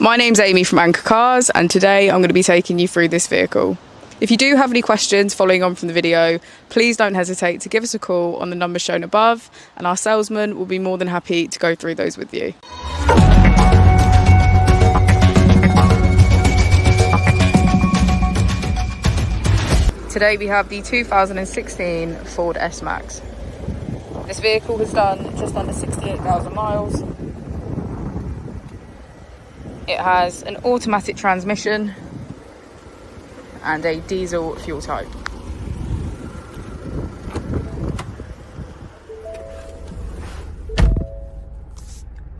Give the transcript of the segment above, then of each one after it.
My name's Amy from Anchor Cars, and today I'm going to be taking you through this vehicle. If you do have any questions following on from the video, please don't hesitate to give us a call on the number shown above, and our salesman will be more than happy to go through those with you. Today we have the 2016 Ford S-Max. This vehicle has done just under 68,000 miles. It has an automatic transmission and a diesel fuel type.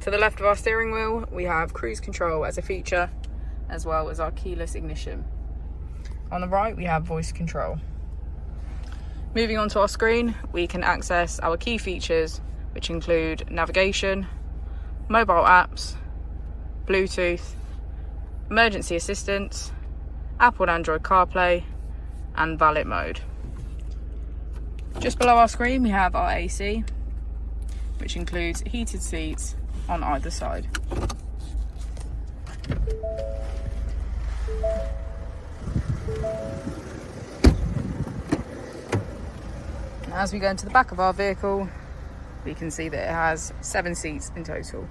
To the left of our steering wheel, we have cruise control as a feature, as well as our keyless ignition. On the right, we have voice control. Moving on to our screen, we can access our key features, which include navigation, mobile apps, Bluetooth, emergency assistance, Apple and Android CarPlay, and valet mode. Just below our screen we have our AC, which includes heated seats on either side. As we go into the back of our vehicle, we can see that it has 7 seats in total.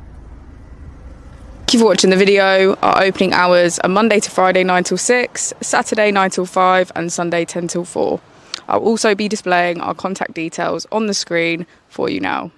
Thank you for watching the video. Our opening hours are Monday to Friday 9 till 6, Saturday 9 till 5, and Sunday 10 till 4. I'll also be displaying our contact details on the screen for you now.